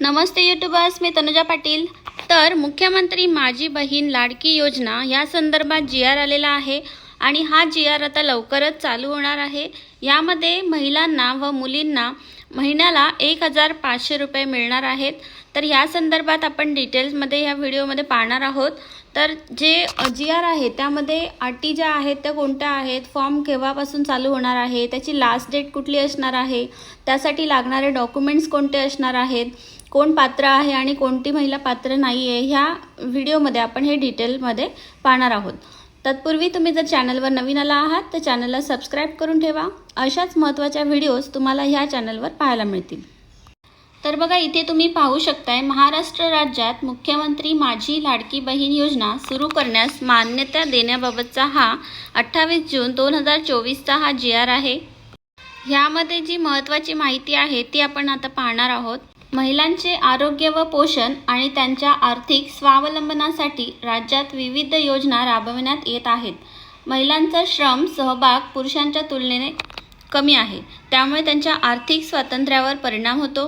नमस्ते YouTubers, मी तनुजा पाटील। तर मुख्यमंत्री माझी बहीण लाडकी योजना या संदर्भात जी.आर. आलेला आहे आणि हा जी.आर. आता लवकरच चालू होणार आहे। यामध्ये महिलांना व मुलींना महिन्याला 1500 रुपये मिळणार आहेत। तर या संदर्भात आपण डिटेल्समध्ये या व्हिडिओमध्ये पाहणार आहोत। तर जे जी.आर. आहे त्यामध्ये अटी ज्या आहेत त्या कोणत्या आहेत, फॉर्म केव्हापासून चालू होणार आहे, त्याची लास्ट डेट कुठली असणार आहे, त्यासाठी लागणारे डॉक्युमेंट्स कोणते असणार आहेत, कोण पात्र आहे आणि कोणती महिला पात्र नाही आहे, ह्या व्हिडिओमध्ये आपण हे डिटेलमध्ये पाहणार आहोत। तत्पूर्वी तुम्ही जर चॅनलवर नवीन आला आहात तर चॅनलला सबस्क्राईब करून ठेवा। अशाच महत्त्वाच्या व्हिडिओज तुम्हाला ह्या चॅनलवर पाहायला मिळतील। तर बघा, इथे तुम्ही पाहू शकताय, महाराष्ट्र राज्यात मुख्यमंत्री माझी लाडकी बहीण योजना सुरू करण्यास मान्यता देण्याबाबतचा हा 28 जून 2024चा हा जी.आर. आहे। ह्यामध्ये जी महत्त्वाची माहिती आहे ती आपण आता पाहणार आहोत। महिलांचे आरोग्य व पोषण आणि त्यांच्या आर्थिक स्वावलंबनासाठी राज्यात विविध योजना राबविण्यात येत आहेत। महिलांचा श्रम सहभाग पुरुषांच्या तुलनेने कमी आहे, त्यामुळे त्यांच्या आर्थिक स्वातंत्र्यावर परिणाम होतो।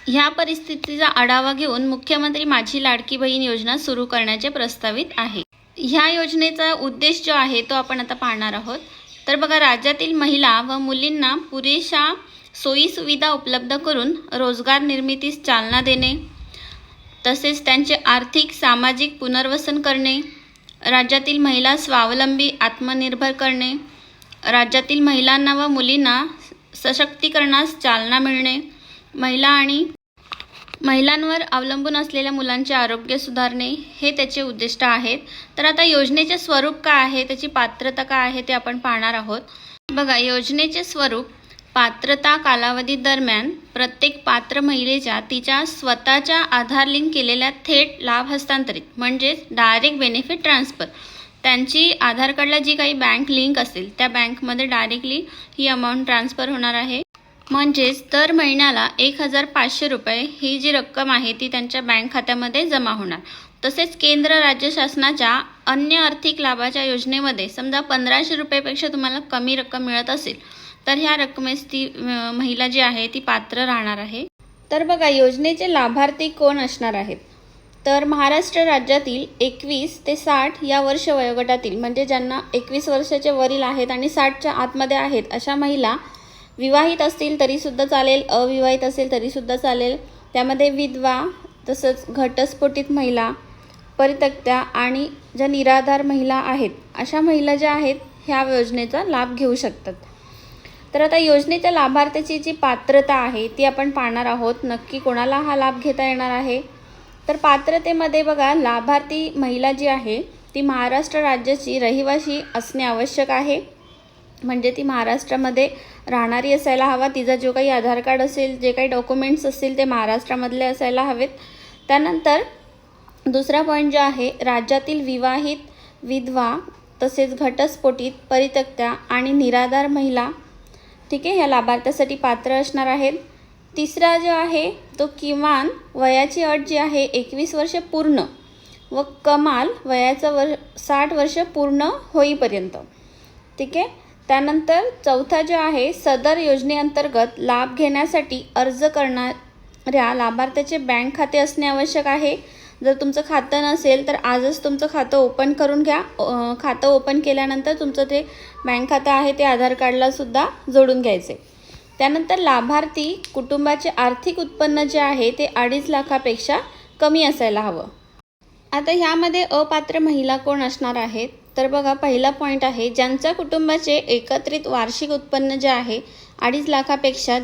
ह्या परिस्थितीचा आढावा घेऊन मुख्यमंत्री माझी लाडकी बहीण योजना सुरू करण्याचे प्रस्तावित आहे। ह्या योजनेचा उद्देश जो आहे तो आपण आता पाहणार आहोत। तर बघा, राज्यातील महिला व मुलींना पुरेशा सोयी सुविधा उपलब्ध करून रोजगार निर्मितीस चालना देणे, तसेच त्यांचे आर्थिक सामाजिक पुनर्वसन करणे, राज्यातील महिला स्वावलंबी आत्मनिर्भर करणे, राज्यातील महिलांना व मुलींना सशक्तीकरणास चालना मिळणे, महिलांवर अवलंबून असलेल्या मुलांचे आरोग्य सुधारणे, हे त्याचे उद्दिष्ट आहेत। तर आता योजनेचे स्वरूप काय आहे, त्याची पात्रता काय आहे ते आपण पाहणार आहोत। बघा, योजनेचे स्वरूप: पात्रता कालावधी दरम्यान प्रत्येक पात्र महिलेच्या तिच्या स्वतःच्या आधार लिंक केलेल्या थेट लाभ हस्तांतरित म्हणजेच डायरेक्ट बेनिफिट ट्रान्सफर, त्यांची आधार कार्डला जी काही बँक लिंक असेल त्या बँकमध्ये डायरेक्टली ही अमाऊंट ट्रान्सफर होणार आहे। म्हणजेच दर महिन्याला 1500 रुपये ही जी रक्कम आहे ती त्यांच्या बँक खात्यामध्ये जमा होणार। तसेच केंद्र राज्य शासनाच्या अन्य आर्थिक लाभाच्या योजनेमध्ये समजा 1500 रुपयापेक्षा तुम्हाला कमी रक्कम मिळत असेल तर ह्या रकमेस ती महिला जी आहे ती पात्र राहणार आहे। तर बघा, योजनेचे लाभार्थी कोण असणार आहेत, तर महाराष्ट्र राज्यातील 21 ते 60 या वर्ष वयोगटातील, म्हणजे ज्यांना 21 वर्षाचे वरील आहेत आणि 60च्या आतमध्ये आहेत अशा महिला, विवाहित असतील तरीसुद्धा चालेल, अविवाहित असेल तरीसुद्धा चालेल, त्यामध्ये विधवा, तसंच घटस्फोटित महिला, परित्यक्त्या आणि ज्या निराधार महिला आहेत अशा महिला ज्या आहेत ह्या योजनेचा लाभ घेऊ शकतात। तर आता योजनेच्या लाभार्थ्याची जी पात्रता आहे ती आपण पाहणार आहोत, नक्की कोणाला हा लाभ घेता येणार आहे। तर पात्रतेमध्ये बघा, लाभार्थी महिला जी आहे ती महाराष्ट्र राज्याची रहिवासी असणे आवश्यक आहे, म्हणजे ती महाराष्ट्रामध्ये राहणारी असायला हवा, तिचा जो काही आधार कार्ड असेल, जे काही डॉक्युमेंट्स असतील ते महाराष्ट्रामधले असायला हवेत। त्यानंतर दुसरा पॉईंट जो आहे, राज्यातील विवाहित, विधवा, तसेच घटस्फोटित, परित्यक्त्या आणि निराधार महिला, ठीक आहे, ह्या लाभार्थ्यासाठी पात्र असणार आहेत। तिसरा जो आहे तो किमान वयाची अट जी आहे 21 वर्ष पूर्ण व कमाल वयाचं 60 वर्ष पूर्ण होईपर्यंत, ठीक आहे। त्यानंतर चौथा जो आहे, सदर योजनेअंतर्गत लाभ घेण्यासाठी अर्ज करणाऱ्या लाभार्थ्याचे बँक खाते असणे आवश्यक आहे। जर तुमचं खातं नसेल तर आजच तुमचं खातं ओपन करून घ्या। खातं ओपन केल्यानंतर तुमचं ते बँक खातं आहे ते आधार कार्डला सुद्धा जोडून घ्यायचे। त्यानंतर लाभार्थी कुटुंबाचे आर्थिक उत्पन्न जे आहे ते 2.5 लाखापेक्षा कमी असायला हवं। आता ह्यामध्ये अपात्र महिला कोण असणार आहेत, तर बघा, पहिला पॉईंट आहे, ज्यांच्या कुटुंबाचे एकत्रित वार्षिक उत्पन्न जे आहे 2.5 लाखापेक्षा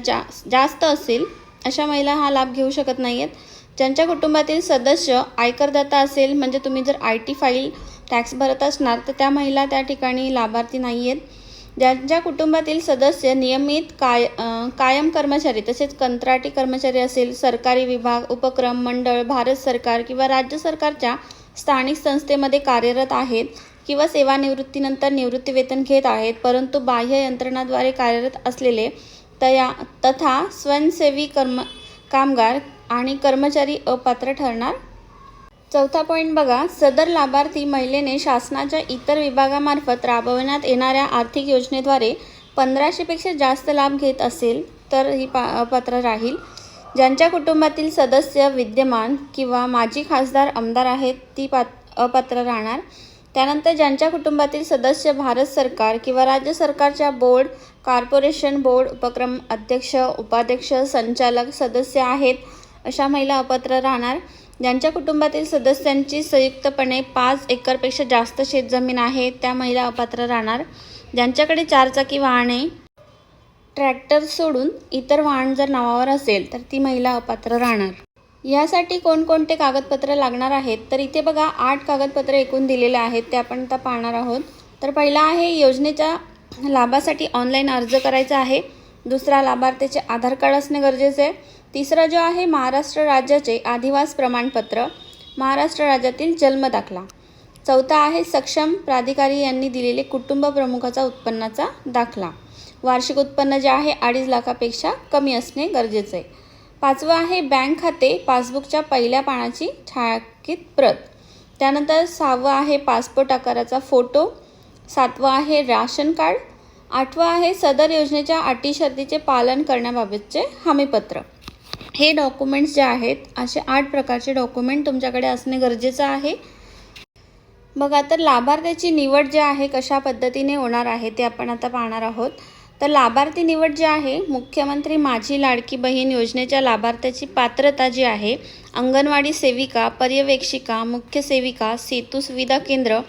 जास्त असेल अशा महिला हा लाभ घेऊ शकत नाही आहेत। ज्यांच्या कुटुंबातील सदस्य आयकरदाता असेल, म्हणजे तुम्ही जर IT फाईल टॅक्स भरत असणार तर त्या महिला त्या ठिकाणी लाभार्थी नाही आहेत। ज्यांच्या कुटुंबातील सदस्य नियमित कायम कर्मचारी तसेच कंत्राटी कर्मचारी असेल, सरकारी विभाग, उपक्रम, मंडळ, भारत सरकार किंवा राज्य सरकारच्या स्थानिक संस्थेमध्ये कार्यरत आहेत किंवा सेवानिवृत्तीनंतर निवृत्तीवेतन घेत आहेत, परंतु बाह्य यंत्रणाद्वारे कार्यरत असलेले तथा स्वयंसेवी कामगार आणि कर्मचारी अपात्र ठरणार। चौथा पॉईंट बघा, सदर लाभार्थी महिलेने शासनाच्या इतर विभागामार्फत राबवण्यात येणाऱ्या आर्थिक योजनेद्वारे 1500पेक्षा जास्त लाभ घेत असेल तर ही अपात्र राहील। ज्यांच्या कुटुंबातील सदस्य विद्यमान किंवा माजी खासदार आमदार आहेत ती अपात्र राहणार. त्यानंतर ज्यांच्या कुटुंबातील सदस्य भारत सरकार किंवा राज्य सरकारच्या बोर्ड, कॉर्पोरेशन, बोर्ड, उपक्रम अध्यक्ष, उपाध्यक्ष, संचालक, सदस्य आहेत अशा महिला अपात्र राहणार. ज्यांच्या कुटुंबातील सदस्यांची संयुक्तपणे 5 एकरपेक्षा जास्त शेतजमीन आहे त्या महिला अपात्र राहणार. ज्यांच्याकडे 4 चाकी वाहने, ट्रॅक्टर सोडून इतर वाहन जर नावावर असेल तर ती महिला अपात्र राहणार. यासाठी कोणकोणते कागदपत्र लागणार आहेत तर इथे बघा 8 कागदपत्र एकूण दिलेले आहेत ते आपण आता पाहणार आहोत. तर पहिला आहे योजनेच्या लाभासाठी ऑनलाईन अर्ज करायचा आहे. दुसरा लाभार्थीचे आधार कार्ड असणे गरजेचे आहे. तिसरा जो आहे महाराष्ट्र राज्याचे अधिवास प्रमाणपत्र, महाराष्ट्र राज्यातील जन्म दाखला. चौथा आहे सक्षम प्राधिकारी यांनी दिलेले कुटुंब प्रमुखाचा उत्पन्नाचा दाखला. वार्षिक उत्पन्न जे आहे 2.5 लाखापेक्षा कमी असणे गरजेचे आहे. पाचवं आहे बँक खाते पासबुकच्या पहिल्या पानाची छायांकित प्रत. त्यानंतर 6वं आहे पासपोर्ट आकाराचा फोटो. 7वं आहे राशन कार्ड. 8वं आहे सदर योजनेच्या अटी शर्तीचे पालन करण्याबाबतचे हमीपत्र. हे डॉक्युमेंट्स जे आहेत असे 8 प्रकारचे डॉक्युमेंट तुमच्याकडे असणे गरजेचं आहे. बघा तर लाभार्थ्याची निवड जी आहे कशा पद्धतीने होणार आहे ते आपण आता पाहणार आहोत. तर लाभार्थी निवड जी आहे मुख्यमंत्री माझी लाडकी बहीण योजनेच्या लाभार्थ्याची पात्रता जी आहे अंगणवाडी सेविका, पर्यवेक्षिका, मुख्य सेविका, सेतू सुविधा केंद्र,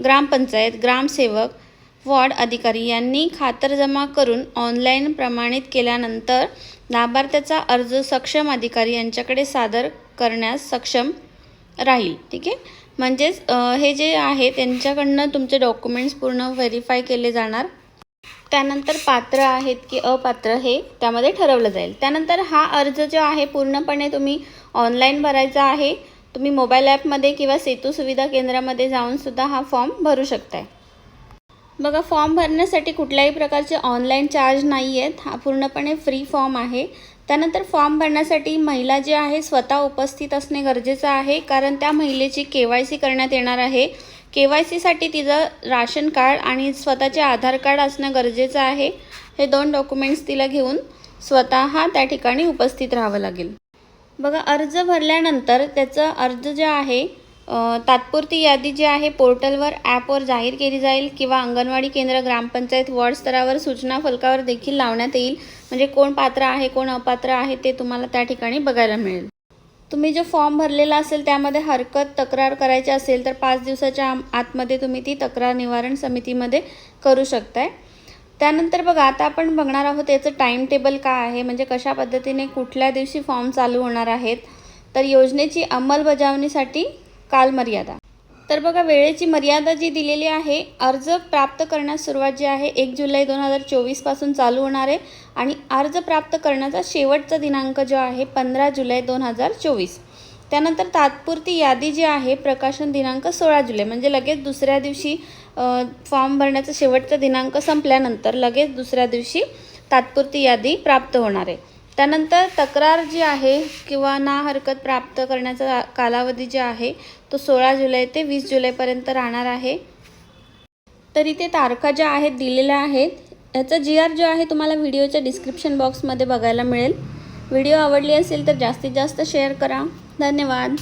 ग्रामपंचायत, ग्रामसेवक, वॉर्ड अधिकारी यांनी खातरजमा करून ऑनलाईन प्रमाणित केल्यानंतर लाभार्थ्याचा अर्ज सक्षम अधिकारी यांच्याकडे सादर करण्यास सक्षम राहील. ठीक आहे, म्हणजेच हे जे आहे त्यांच्याकडनं तुमचे डॉक्युमेंट्स पूर्ण व्हेरीफाय केले जाणार. त्यानंतर पात्र आहेत की अपात्र हे त्यामध्ये ठरवलं जाईल. त्यानंतर हा अर्ज जो आहे पूर्णपणे तुम्ही ऑनलाईन भरायचा आहे. तुम्ही मोबाईल ॲपमध्ये किंवा सेतू सुविधा केंद्रामध्ये जाऊनसुद्धा हा फॉर्म भरू शकताय. बघा फॉर्म भरण्यासाठी कुठल्याही प्रकारचे ऑनलाईन चार्ज नाही आहेत. हा पूर्णपणे फ्री फॉर्म आहे. त्यानंतर फॉर्म भरण्यासाठी महिला जी आहे स्वतः उपस्थित असणे गरजेचं आहे, कारण त्या महिलेची KYC करण्यात येणार आहे. KYCसाठी तिचं राशन कार्ड आणि स्वतःचे आधार कार्ड असणं गरजेचं आहे. हे 2 डॉक्युमेंट्स तिला घेऊन स्वतः त्या ठिकाणी उपस्थित राहावं लागेल. बघा अर्ज भरल्यानंतर त्याचं अर्ज जे आहे तात्पुरती यादी जी आहे पोर्टलवर ॲपवर जाहीर केली जाईल किंवा अंगणवाडी केंद्र, ग्रामपंचायत, वॉर्ड स्तरावर सूचना फलकावर देखील लावण्यात येईल. म्हणजे कोण पात्र आहे कोण अपात्र आहे ते तुम्हाला त्या ठिकाणी बघायला मिळेल. तुम्ही जो फॉर्म भरलेला असेल त्यामध्ये हरकत तक्रार करायची असेल तर 5 दिवसाच्या आतमध्ये तुम्ही ती तक्रार निवारण समितीमध्ये करू शकताय. त्यानंतर बघा आता आपण बघणार आहोत याचं टाईम टेबल काय आहे, म्हणजे कशा पद्धतीने कुठल्या दिवशी फॉर्म चालू होणार आहेत. तर योजनेची अंमलबजावणीसाठी कालमर्यादा. तर बघा वेळेची मर्यादा जी दिलेली आहे अर्ज प्राप्त करण्यास सुरुवात जी आहे 1 जुलै 2024 पासून चालू होणार आहे आणि अर्ज प्राप्त करण्याचा शेवटचा दिनांक जो आहे 15 जुलै 2024. त्यानंतर तात्पुरती यादी जी आहे प्रकाशन दिनांक 16 जुलै, म्हणजे लगेच दुसऱ्या दिवशी फॉर्म भरण्याचा शेवटचा दिनांक संपल्यानंतर लगेच दुसऱ्या दिवशी तात्पुरती यादी प्राप्त होणार आहे. त्यानंतर तक्रार जी आहे किंवा ना हरकत प्राप्त करण्याचा कालावधी जे आहे तो 16 जुलै ते 20 जुलैपर्यंत राहणार आहे. तर इथे तारखा ज्या आहेत दिलेल्या आहेत. याचा GR जो आहे तुम्हाला व्हिडिओच्या डिस्क्रिप्शन बॉक्समध्ये बघायला मिळेल. व्हिडिओ आवडली असेल तर जास्तीत जास्त शेअर करा. धन्यवाद.